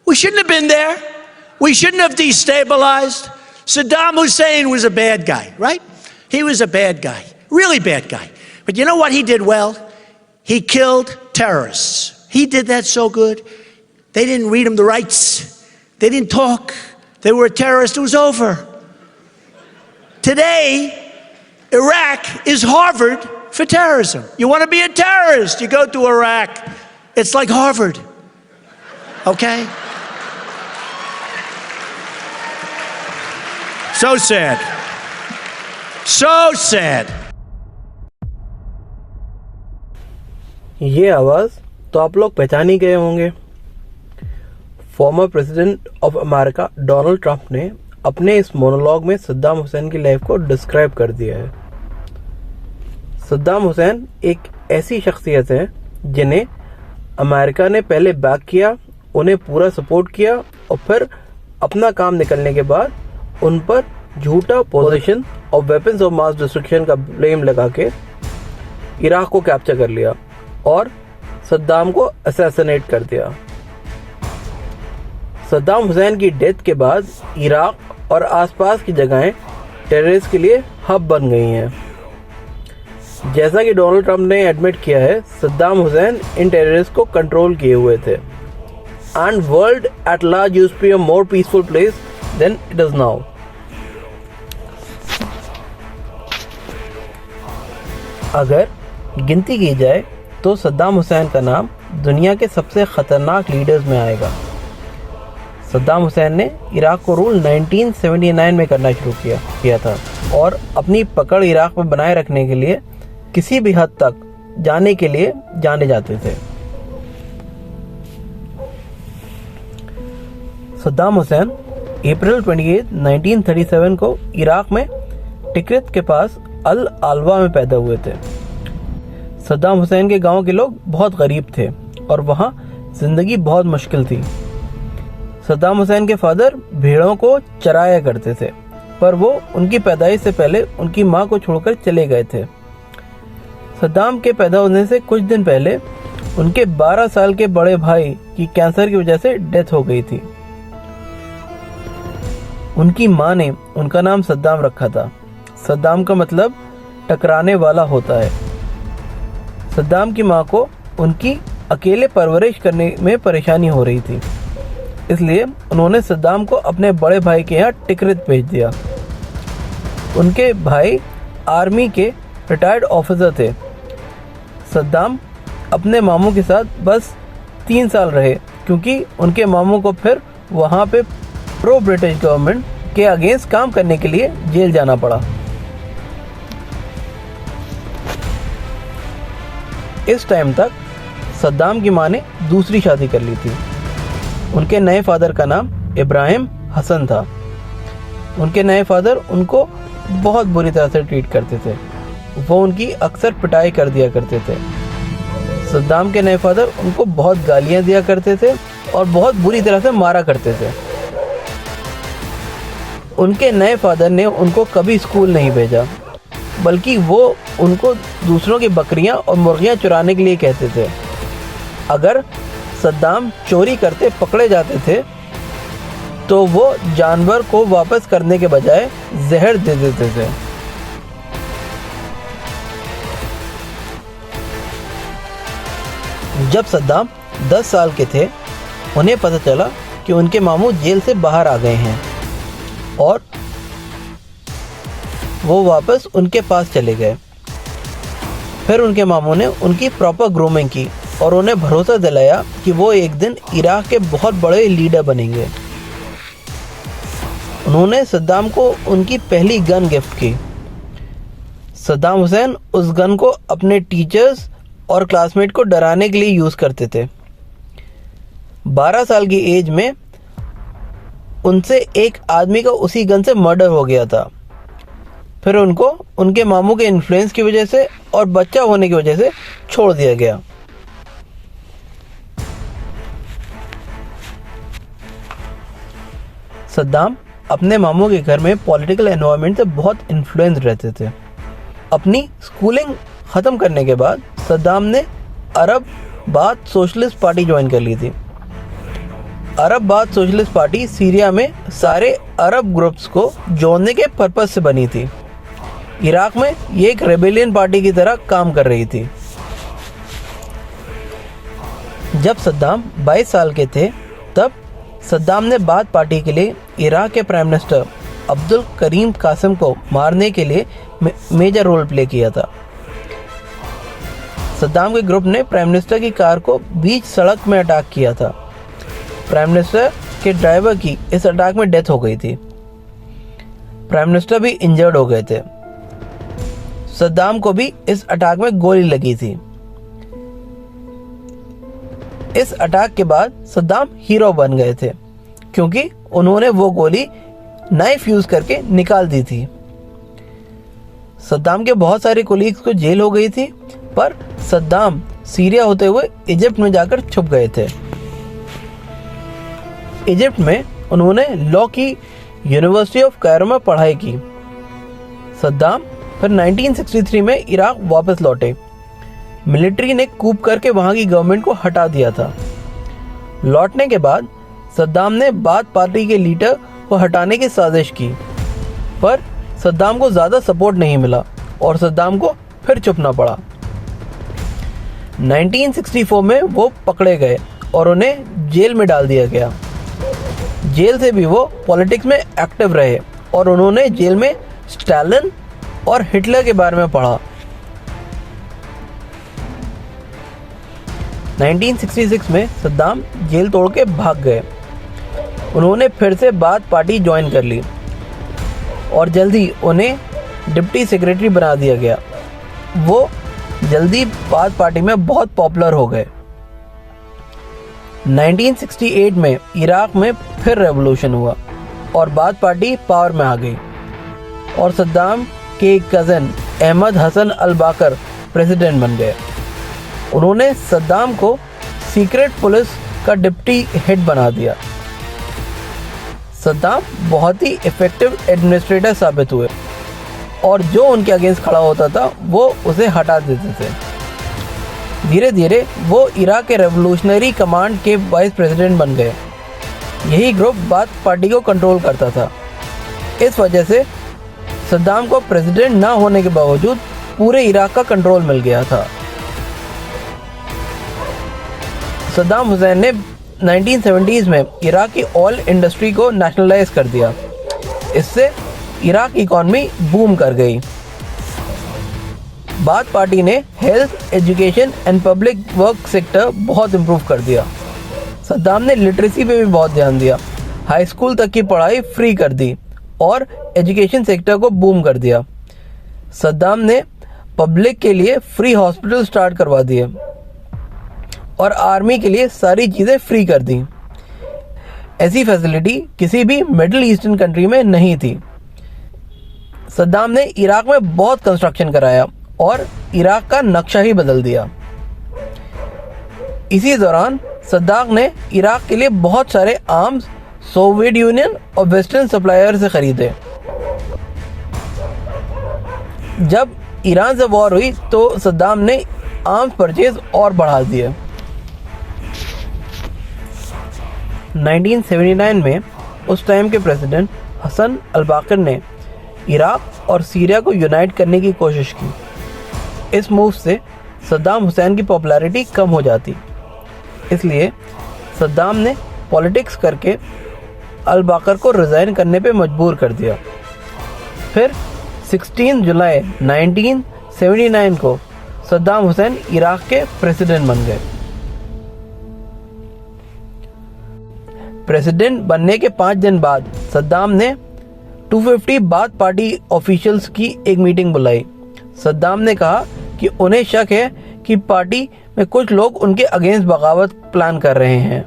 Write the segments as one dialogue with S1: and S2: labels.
S1: We shouldn't have been there. We shouldn't have destabilized. Saddam Hussein was a bad guy, right? He was a bad guy, really bad guy. But you know what he did well? He killed terrorists. He did that so good. They didn't read him the rights. They didn't talk. They were a terrorist. It was over. Today, Iraq is Harvard for terrorism. You want to be a terrorist, you go to Iraq. It's like Harvard, okay? So sad. So sad.
S2: ये आवाज़ तो आप लोग पहचान ही गए होंगे। Former president of America Donald Trump ने अपने इस मोनोलॉग में सद्दाम हुसैन की लाइफ को डिस्क्राइब कर दिया है। सद्दाम हुसैन एक ऐसी शख्सियत है जिन्हें अमेरिका ने पहले बैक किया, उन्हें पूरा सपोर्ट किया और फिर अपना काम निकलने के बाद उन पर झूठा पोजीशन और वेपन्स ऑफ मास डिस्ट्रक्शन का ब्लेम लगा के इराक को कैप्चर कर लिया और सद्दाम को असैसिनेट कर दिया। सद्दाम हुसैन की डेथ के बाद इराक और आसपास की जगहें टेररिस्ट के लिए हब बन गई हैं। जैसा कि डोनाल्ड ट्रंप ने एडमिट किया है, सद्दाम हुसैन इन टेररिस्ट को कंट्रोल किए हुए थे and world at large used to be a more peaceful place than it is now. अगर गिनती की जाए तो सद्दाम हुसैन का नाम दुनिया के सबसे खतरनाक लीडर्स में आएगा। सद्दाम हुसैन ने इराक को रूल 1979 में करना शुरू किया था और अपनी पकड़ इराक में बनाए रखने के लिए किसी भी हद तक जाने के लिए जाने जाते थे। सद्दाम हुसैन अप्रैल 28, 1937 को इराक में टिक्रित के पास अल आलवा में पैदा हुए थे। सद्दाम हुसैन के गांव के लोग बहुत गरीब थे और वहां जिंदगी बहुत मुश्किल थी। सद्दाम हुसैन के फादर भेड़ों को चराया करते थे, पर वो उनकी पैदाइश से पहले उनकी मां को छोड़कर चले गए थे। सद्दाम के पैदा होने से कुछ दिन पहले उनके 12 साल के बड़े भाई की कैंसर की वजह से डेथ हो गई थी। उनकी मां ने उनका नाम सद्दाम रखा था। सद्दाम का मतलब टकराने वाला होता है। सद्दाम की मां को उनकी अकेले परवरिश करने में परेशानी हो रही थी, इसलिए उन्होंने सद्दाम को अपने बड़े भाई के यहाँ टिक्रित भेज दिया। उनके भाई आर्मी के रिटायर्ड ऑफिसर थे। सद्दाम अपने मामू के साथ बस 3 साल रहे क्योंकि उनके मामू को फिर वहाँ पे प्रो ब्रिटिश गवर्नमेंट के अगेंस्ट काम करने के लिए जेल जाना पड़ा। इस टाइम तक सद्दाम की मां ने दूसरी शादी कर ली थी। उनके नए फादर का नाम इब्राहिम हसन था। उनके नए फादर उनको बहुत बुरी तरह से ट्रीट करते थे। वो उनकी अक्सर पिटाई कर दिया करते थे। सद्दाम के नए फादर उनको बहुत गालियां दिया करते थे और बहुत बुरी तरह से मारा करते थे। उनके नए फादर ने उनको कभी स्कूल नहीं भेजा, बल्कि वो उनको दूसरों की बकरियां और मुर्गियां चुराने के लिए कहते थे। अगर सद्दाम चोरी करते पकड़े जाते थे तो वो जानवर को वापस करने के बजाय जहर दे देते थे। जब सद्दाम 10 साल के थे, उन्हें पता चला कि उनके मामू जेल से बाहर आ गए हैं और वो वापस उनके पास चले गए। फिर उनके मामू ने उनकी प्रॉपर ग्रूमिंग की और उन्हें भरोसा दिलाया कि वो एक दिन इराक के बहुत बड़े लीडर बनेंगे। उन्होंने सद्दाम को उनकी पहली गन गिफ्ट की। सद्दाम हुसैन उस गन को अपने टीचर्स और क्लासमेट को डराने के लिए यूज़ करते थे। 12 साल की एज में उनसे एक आदमी का उसी गन से मर्डर हो गया था। फिर उनको उनके मामू के इन्फ्लुएंस की वजह से और बच्चा होने की वजह से छोड़ दिया गया। सद्दाम अपने मामू के घर में पॉलिटिकल एनवायरनमेंट से बहुत इन्फ्लुएंस रहते थे। अपनी स्कूलिंग ख़त्म करने के बाद सद्दाम ने अरब बाथ सोशलिस्ट पार्टी ज्वाइन कर ली थी। अरब-बाद सोशलिस्ट पार्टी सीरिया में सारे अरब ग्रुप्स को जोड़ने के पर्पस से बनी थी। इराक में ये एक रेबेलियन पार्टी की तरह काम कर रही थी। जब सद्दाम 22 साल के थे तब सद्दाम ने बाथ पार्टी के लिए इराक के प्राइम मिनिस्टर अब्दुल करीम कासिम को मारने के लिए मेजर रोल प्ले किया था। सद्दाम के ग्रुप ने प्राइम मिनिस्टर की कार को बीच सड़क में अटैक किया था। प्राइम मिनिस्टर के ड्राइवर की इस अटैक में डेथ हो गई थी। प्राइम मिनिस्टर भी इंजर्ड हो गए थे। सद्दाम को भी इस अटैक में गोली लगी थी। इस अटैक के बाद सद्दाम हीरो बन गए थे क्योंकि उन्होंने वो गोली नाइफ यूज करके निकाल दी थी। सद्दाम के बहुत सारे कोलीग्स को जेल हो गई थी, पर सद्दाम सीरिया होते हुए इजिप्ट में जाकर छुप गए थे। इजिप्ट में उन्होंने लॉ की यूनिवर्सिटी ऑफ कायरो में पढ़ाई की। सद्दाम फिर 1963 में इराक वापस लौटे। मिलिट्री ने कूप करके वहां की गवर्नमेंट को हटा दिया था। लौटने के बाद सद्दाम ने बाथ पार्टी के लीडर को हटाने की साजिश की, पर सद्दाम को ज़्यादा सपोर्ट नहीं मिला और सद्दाम को फिर छुपना पड़ा। 1964 में वो पकड़े गए और उन्हें जेल में डाल दिया गया। जेल से भी वो पॉलिटिक्स में एक्टिव रहे और उन्होंने जेल में स्टालिन और हिटलर के बारे में पढ़ा। 1966 में सद्दाम जेल तोड़ के भाग गए। उन्होंने फिर से बाथ पार्टी ज्वाइन कर ली और जल्दी उन्हें डिप्टी सेक्रेटरी बना दिया गया। वो जल्दी बाथ पार्टी में बहुत पॉपुलर हो गए। 1968 में इराक में फिर रेवोल्यूशन हुआ और बाथ पार्टी पावर में आ गई और सद्दाम के कज़न अहमद हसन अल बाकर प्रेसिडेंट बन गए। उन्होंने सद्दाम को सीक्रेट पुलिस का डिप्टी हेड बना दिया। सद्दाम बहुत ही इफेक्टिव एडमिनिस्ट्रेटर साबित हुए और जो उनके अगेंस्ट खड़ा होता था वो उसे हटा देते थे। धीरे धीरे वो इराक के रेवोल्यूशनरी कमांड के वाइस प्रेसिडेंट बन गए। यही ग्रुप बाथ पार्टी को कंट्रोल करता था। इस वजह से सद्दाम को प्रेसिडेंट ना होने के बावजूद पूरे इराक का कंट्रोल मिल गया था। सद्दाम हुसैन ने 1970s में इराक की ऑयल इंडस्ट्री को नेशनलाइज कर दिया। इससे इराक की इकॉनमी बूम कर गई। बाथ पार्टी ने health, education and public work sector बहुत इम्प्रूव कर दिया। सद्दाम ने लिटरेसी पे भी बहुत ध्यान दिया। हाई स्कूल तक की पढ़ाई फ्री कर दी और एजुकेशन सेक्टर को बूम कर दिया। सद्दाम ने पब्लिक के लिए फ्री हॉस्पिटल स्टार्ट करवा दिए और आर्मी के लिए सारी चीज़ें फ्री कर दी। ऐसी फैसिलिटी किसी भी मिडिल ईस्टर्न कंट्री में नहीं थी। सद्दाम ने इराक में बहुत कंस्ट्रक्शन कराया और इराक का नक्शा ही बदल दिया। इसी दौरान सद्दाम ने इराक के लिए बहुत सारे आर्म्स सोवियत यूनियन और वेस्टर्न सप्लायर से खरीदे। जब ईरान से वॉर हुई तो सद्दाम ने आर्म्स परचेज और बढ़ा दिए। 1979 में उस टाइम के प्रेसिडेंट हसन अल बाकर ने इराक और सीरिया को यूनाइट करने की कोशिश की। इस मूव से सद्दाम हुसैन की पॉपुलैरिटी कम हो जाती, इसलिए सद्दाम ने पॉलिटिक्स करके अल बाकर को रिज़ाइन करने पे मजबूर कर दिया। फिर 16 जुलाई 1979 को सद्दाम हुसैन इराक के प्रेसिडेंट बन गए। प्रेसिडेंट बनने के 5 दिन बाद सद्दाम ने 250 बाथ पार्टी ऑफिशियल्स की एक मीटिंग बुलाई। सद्दाम ने कहा कि उन्हें शक है कि पार्टी में कुछ लोग उनके अगेंस्ट बगावत प्लान कर रहे हैं।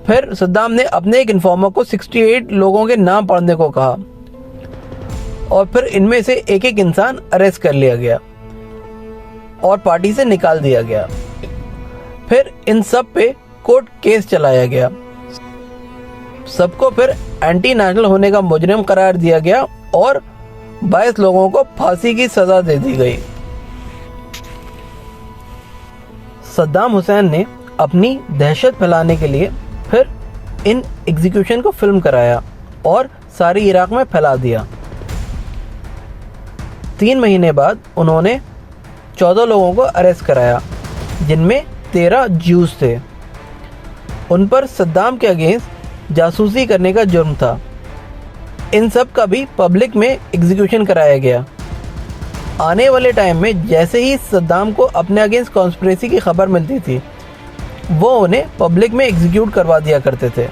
S2: फिर सद्दाम ने अपने एक इन्फॉर्मर को 68 लोगों के नाम पढ़ने को कहा और फिर इनमें से एक एक इंसान अरेस्ट कर लिया गया और पार्टी से निकाल दिया गया। फिर इन सब पे कोर्ट केस चलाया गया। सबको फिर एंटी नेशनल होने का मुजरिम करार दिया गया और 22 लोगों को फांसी की सजा दे दी गई। सद्दाम हुसैन ने अपनी दहशत फैलाने के लिए फिर इन एग्जीक्यूशन को फिल्म कराया और सारे इराक में फैला दिया। 3 महीने बाद उन्होंने 14 लोगों को अरेस्ट कराया, जिनमें 13 ज्यूज थे। उन पर सद्दाम के अगेंस्ट जासूसी करने का जुर्म था। इन सब का भी पब्लिक में एग्जीक्यूशन कराया गया। आने वाले टाइम में जैसे ही सद्दाम को अपने अगेंस्ट कॉन्स्पिरेसी की खबर मिलती थी, वो उन्हें पब्लिक में एग्जीक्यूट करवा दिया करते थे।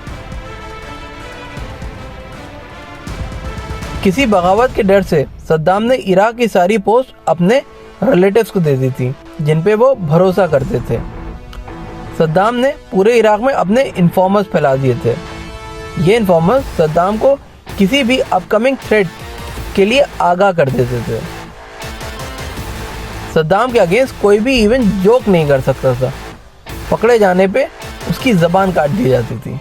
S2: किसी बगावत के डर से सद्दाम ने इराक की सारी पोस्ट अपने रिलेटिव्स को दे दी थी, जिन पे वो भरोसा करते थे। सद्दाम ने पूरे इराक में अपने इन्फॉर्मर्स फैला दिए थे। ये इन्फॉर्मर्स सद्दाम को किसी भी अपकमिंग थ्रेट के लिए आगाह कर देते थे। सद्दाम के अगेंस्ट कोई भी इवन जोक नहीं कर सकता था। पकड़े जाने पे उसकी जबान काट दी जाती थी।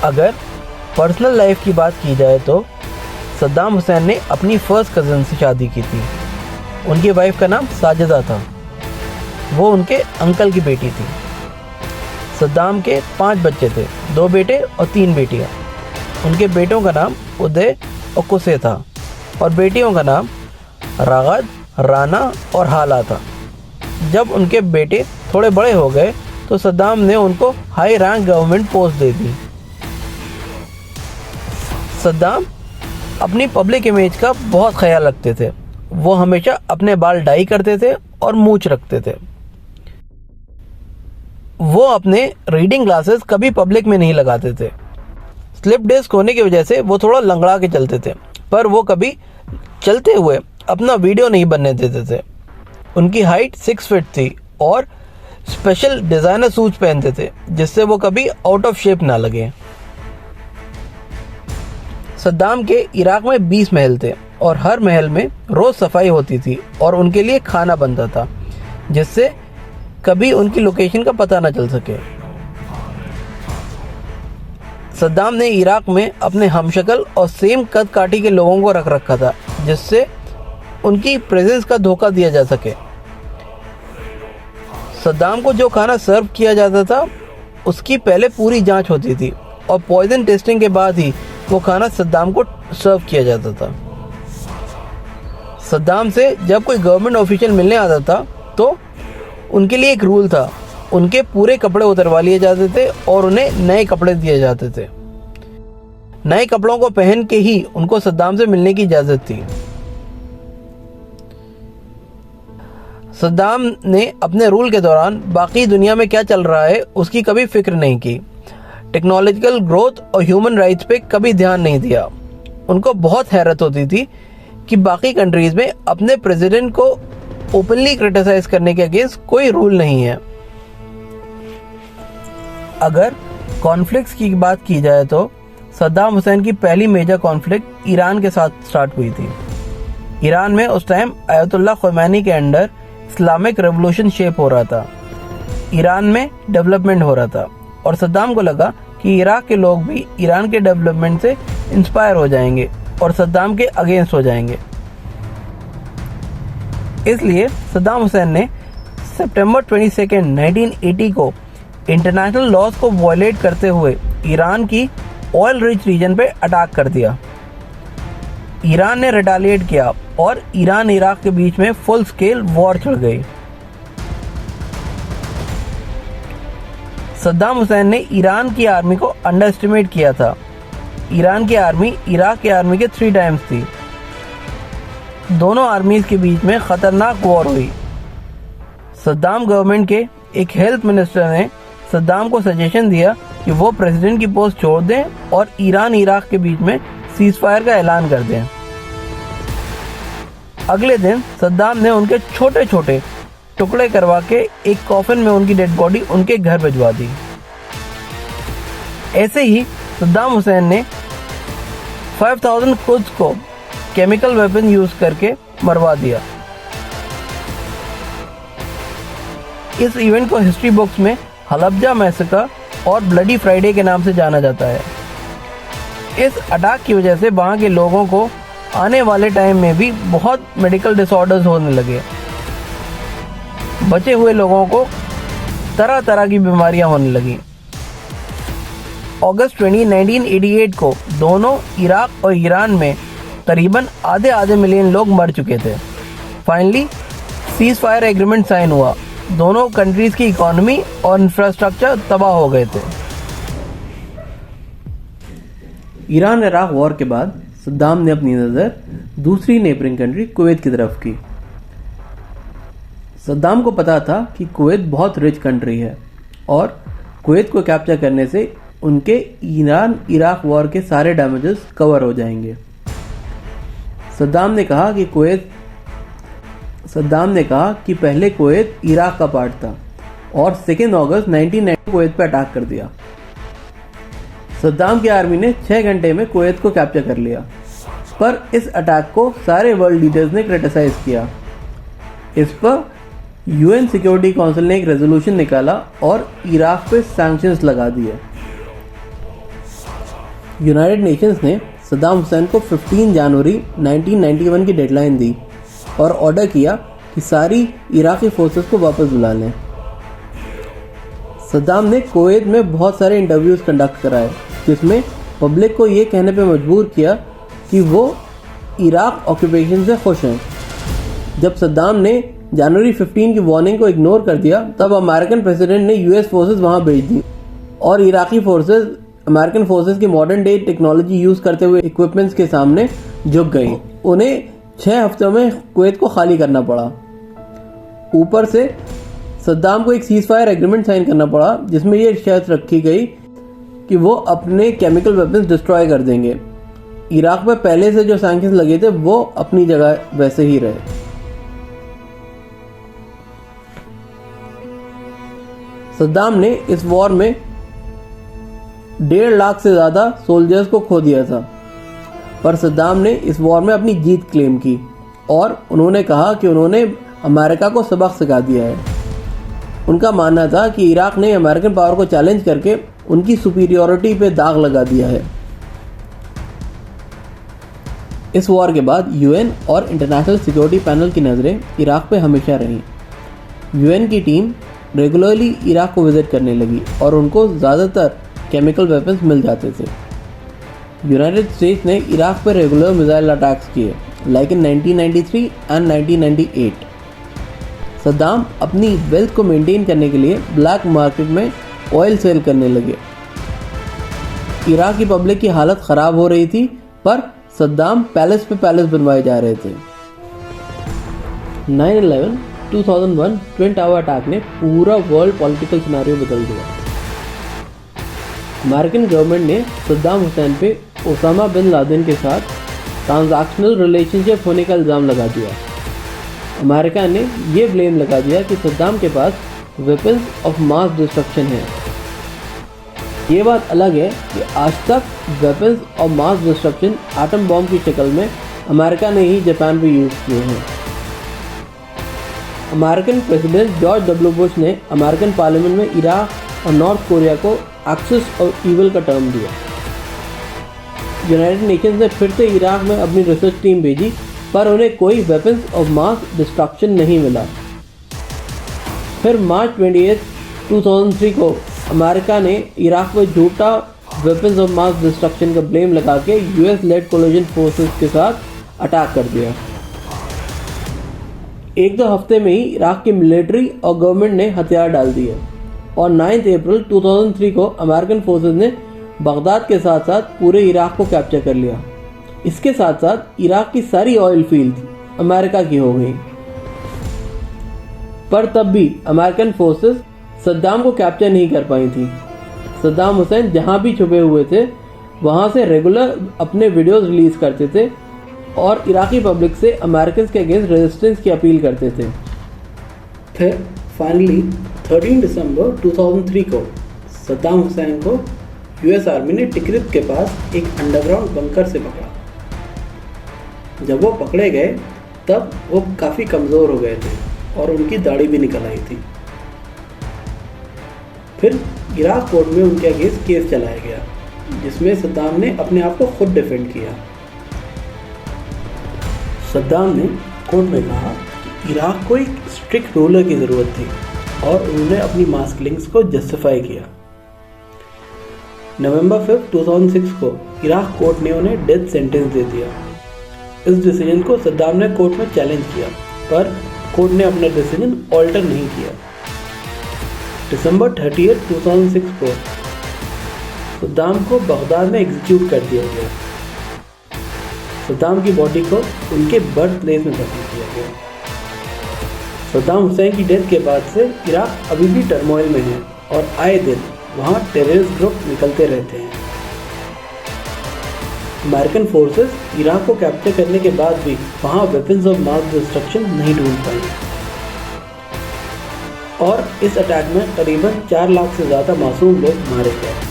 S2: अगर पर्सनल लाइफ की बात की जाए तो सद्दाम हुसैन ने अपनी फर्स्ट कज़न से शादी की थी। उनकी वाइफ का नाम साजिदा था। वो उनके अंकल की बेटी थी। सद्दाम के 5 बच्चे थे, 2 बेटे और 3 बेटियां। उनके बेटों का नाम उदय और कुसे था और बेटियों का नाम रागद, राना और हाला था। जब उनके बेटे थोड़े बड़े हो गए तो सद्दाम ने उनको हाई रैंक गवर्नमेंट पोस्ट दे दी। सद्दाम अपनी पब्लिक इमेज का बहुत ख्याल रखते थे। वो हमेशा अपने बाल डाई करते थे और मूंछ रखते थे। वो अपने रीडिंग ग्लासेस कभी पब्लिक में नहीं लगाते थे। स्लिप डिस्क होने की वजह से वो थोड़ा लंगड़ा के चलते थे, पर वो कभी चलते हुए अपना वीडियो नहीं बनने देते थे। उनकी हाइट 6 फीट थी और स्पेशल डिज़ाइनर सूट्स पहनते थे, जिससे वो कभी आउट ऑफ शेप ना लगे। सद्दाम के इराक में 20 महल थे और हर महल में रोज़ सफाई होती थी और उनके लिए खाना बनता था, जिससे कभी उनकी लोकेशन का पता न चल सके। सद्दाम ने इराक में अपने हमशक्ल और सेम कद काठी के लोगों को रख रखा था, जिससे उनकी प्रेजेंस का धोखा दिया जा सके। सद्दाम को जो खाना सर्व किया जाता था उसकी पहले पूरी जांच होती थी और पॉइजन टेस्टिंग के बाद ही वो खाना सद्दाम को सर्व किया जाता था। सद्दाम से जब कोई गवर्नमेंट ऑफिशियल मिलने आता था तो उनके लिए एक रूल था, उनके पूरे कपड़े उतरवा लिए जाते थे और उन्हें नए कपड़े दिए जाते थे। नए कपड़ों को पहन के ही उनको सद्दाम से मिलने की इजाज़त थी। सद्दाम ने अपने रूल के दौरान बाकी दुनिया में क्या चल रहा है उसकी कभी फिक्र नहीं की। टेक्नोलॉजिकल ग्रोथ और ह्यूमन राइट्स पे कभी ध्यान नहीं दिया। उनको बहुत हैरत होती थी कि बाकी कंट्रीज़ में अपने प्रेसिडेंट को ओपनली क्रिटिसाइज करने के अगेंस्ट कोई रूल नहीं है। अगर कॉन्फ्लिक्ट्स की बात की जाए तो सद्दाम हुसैन की पहली मेजर कॉन्फ्लिक्ट ईरान के साथ स्टार्ट हुई थी। ईरान में उस टाइम आयतुल्लाह ख़ुमैनी के अंडर इस्लामिक रेवोल्यूशन शेप हो रहा था। ईरान में डेवलपमेंट हो रहा था और सद्दाम को लगा कि इराक के लोग भी ईरान के डेवलपमेंट से इंस्पायर हो जाएंगे और सद्दाम के अगेंस्ट हो जाएंगे। इसलिए सद्दाम हुसैन ने सितंबर 22, 1980 को इंटरनेशनल लॉज को वायलेट करते हुए ईरान की ऑयल रिच रीजन पे अटैक कर दिया। ईरान ने रिटेलिएट किया और ईरान इराक के बीच में फुल स्केल वॉर छिड़ गई। सद्दाम हुसैन ने ईरान की आर्मी को अंडर एस्टिमेट किया था। ईरान की आर्मी इराक की आर्मी के 3 टाइम्स थी। दोनों आर्मीज के बीच में खतरनाक वॉर हुई। सद्दाम गवर्नमेंट के एक हेल्थ मिनिस्टर ने सद्दाम को सजेशन दिया कि वो प्रेसिडेंट की पोस्ट छोड़ दें और ईरान इराक के बीच में सीज फायर का ऐलान कर दें। अगले दिन सद्दाम ने उनके छोटे छोटे टुकड़े करवा के एक कॉफिन में उनकी डेड बॉडी उनके घर भिजवा दी। ऐसे ही सद्दाम हुसैन ने 5000 कुर्द्स को केमिकल वेपन यूज करके मरवा दिया। इस इवेंट को हिस्ट्री बुक्स में हलब्जा मैसेकर और ब्लडी फ्राइडे के नाम से जाना जाता है। इस अटैक की वजह से वहाँ के लोगों को आने वाले टाइम में भी बहुत मेडिकल डिसऑर्डर्स होने लगे। बचे हुए लोगों को तरह तरह की बीमारियां होने लगी। अगस्त 20, 1988 को दोनों इराक और ईरान में करीबन आधे मिलियन लोग मर चुके थे। Finally ceasefire agreement sign हुआ। दोनों कंट्रीज की इकोनॉमी और इंफ्रास्ट्रक्चर तबाह हो गए थे। ईरान इराक वॉर के बाद सद्दाम ने अपनी नज़र दूसरी नेबरिंग कंट्री कुवैत की तरफ की। सद्दाम को पता था कि कुवैत बहुत रिच कंट्री है और कुवैत को कैप्चर करने से उनके ईरान इराक वॉर के सारे डैमेजेस कवर हो जाएंगे। सद्दाम ने कहा कि पहले कुवैत इराक का पार्ट था और 2 अगस्त 1990 कुवैत पर अटैक कर दिया। सद्दाम की आर्मी ने 6 घंटे में कुवैत को कैप्चर कर लिया, पर इस अटैक को सारे वर्ल्ड लीडर्स ने क्रिटिसाइज किया। इस पर यूएन सिक्योरिटी काउंसिल ने एक रेजोल्यूशन निकाला और इराक पे सैंक्शंस लगा दिए। यूनाइटेड नेशंस ने सद्दाम हुसैन को 15 जनवरी 1991 की डेडलाइन दी और ऑर्डर किया कि सारी इराकी फोर्सेस को वापस बुला लें। सद्दाम ने कुवैत में बहुत सारे इंटरव्यूज़ कंडक्ट कराए, जिसमें पब्लिक को ये कहने पे मजबूर किया कि वो इराक ऑक्यूपेशन से खुश हैं। जब सद्दाम ने जनवरी 15 की वार्निंग को इग्नोर कर दिया, तब अमेरिकन प्रेसिडेंट ने यूएस फोर्सेस वहां भेज दी और इराकी फोर्सेस अमेरिकन फोर्सेस की मॉडर्न डे टेक्नोलॉजी यूज़ करते हुए इक्विपमेंट्स के सामने झुक गई। उन्हें 6 हफ्तों में कुवैत को खाली करना पड़ा। ऊपर से सद्दाम को एक सीज फायर एग्रीमेंट साइन करना पड़ा, जिसमें यह शर्त रखी गई कि वो अपने केमिकल वेपन्स डिस्ट्रॉय कर देंगे। इराक पर पहले से जो सैंक्शंस लगे थे वो अपनी जगह वैसे ही रहे। सद्दाम ने इस वॉर में 1.5 लाख से ज़्यादा सोल्जर्स को खो दिया था, पर सद्दाम ने इस वॉर में अपनी जीत क्लेम की और उन्होंने कहा कि उन्होंने अमेरिका को सबक सिखा दिया है। उनका मानना था कि इराक ने अमेरिकन पावर को चैलेंज करके उनकी सुपीरियरिटी पे दाग लगा दिया है। इस वॉर के बाद यूएन और इंटरनेशनल सिक्योरिटी पैनल की नज़रें इराक पे हमेशा रहीं। यूएन की टीम रेगुलरली इराक को विजिट करने लगी और उनको ज़्यादातर केमिकल वेपन्स मिल जाते थे। यूनाइटेड स्टेट्स ने इराक पर रेगुलर मिसाइल अटैक्स किए, लाइक इन 1993 एंड 1998। सद्दाम अपनी वेल्थ को मेंटेन करने के लिए ब्लैक मार्केट में ऑयल सेल करने लगे। इराक की पब्लिक की हालत ख़राब हो रही थी, पर सद्दाम पैलेस पे पैलेस बनवाए जा रहे थे। 9/11 2001 ट्विन टावर अटैक ने पूरा वर्ल्ड पॉलिटिकल सिनेरियो बदल दिया। अमेरिकन गवर्नमेंट ने सद्दाम हुसैन पे ओसामा बिन लादेन के साथ ट्रांजैक्शनल रिलेशनशिप होने का इल्ज़ाम लगा दिया। अमेरिका ने ये ब्लेम लगा दिया कि सद्दाम के पास वेपन्स ऑफ मास डिस्ट्रक्शन है। ये बात अलग है कि आज तक weapons of mass destruction atom bomb की शक्ल में अमेरिका ने ही जापान पे यूज़ किए हैं। American president George W Bush ने अमेरिकन पार्लियामेंट में इराक और नॉर्थ कोरिया को एक्सिस ऑफ ईविल का टर्म दिया। यूनाइटेड नेशंस ने फिर से इराक में अपनी रिसर्च टीम भेजी, पर उन्हें कोई वेपन्स ऑफ मास डिस्ट्रक्शन नहीं मिला। फिर मार्च 28, 2003 को अमेरिका ने इराक पर झूठा वेपन्स ऑफ मास डिस्ट्रक्शन का ब्लेम लगा के यूएस लेड कोलिजन फोर्सेस के साथ अटैक कर दिया। 1-2 हफ्ते में ही इराक की मिलिट्री और गवर्नमेंट ने हथियार डाल दिए और 9 अप्रैल 2003 को अमेरिकन फोर्सेस ने बगदाद के साथ साथ पूरे इराक को कैप्चर कर लिया। इसके साथ साथ इराक की सारी ऑयल फील्ड अमेरिका की हो गई। पर तब भी अमेरिकन फोर्सेस सद्दाम को कैप्चर नहीं कर पाई थी। सद्दाम हुसैन जहां भी छुपे हुए थे वहां से रेगुलर अपने वीडियोस रिलीज करते थे और इराकी पब्लिक से अमेरिकन के अगेंस्ट रेजिस्टेंस की अपील करते थे। फिर फाइनली 13 दिसंबर 2003 को सद्दाम हुसैन को यूएस आर्मी ने टिकरित के पास एक अंडरग्राउंड बंकर से पकड़ा। जब वो पकड़े गए तब वो काफ़ी कमज़ोर हो गए थे और उनकी दाढ़ी भी निकल आई थी। फिर इराक कोर्ट में उनके अगेंस्ट केस चलाया गया, जिसमें सद्दाम ने अपने आप को खुद डिफेंड किया। सद्दाम ने कोर्ट में कहा कि इराक को एक स्ट्रिक्ट रूलर की ज़रूरत थी और उन्होंने अपनी मास किलिंग्स को जस्टिफाई किया। नवंबर 5, 2006 को इराक कोर्ट ने उन्हें डेथ सेंटेंस दे दिया। इस डिसीजन को सद्दाम ने कोर्ट में चैलेंज किया, पर कोर्ट ने अपना डिसीजन ऑल्टर नहीं किया। दिसंबर 30, 2006 को सद्दाम को बगदाद में एग्जीक्यूट कर दिया गया। सद्दाम की बॉडी को उनके बर्थ प्लेस में दफन किया गया। सद्दाम हुसैन की डेथ के बाद से इराक अभी भी टर्मोइल में है और आए दिन वहाँ टेररिस्ट ग्रुप निकलते रहते हैं। अमेरिकन फोर्सेस इराक को कैप्चर करने के बाद भी वहाँ वेपन्स ऑफ मास डिस्ट्रक्शन नहीं ढूंढ पाई और इस अटैक में करीबन 4 लाख से ज़्यादा मासूम लोग मारे गए।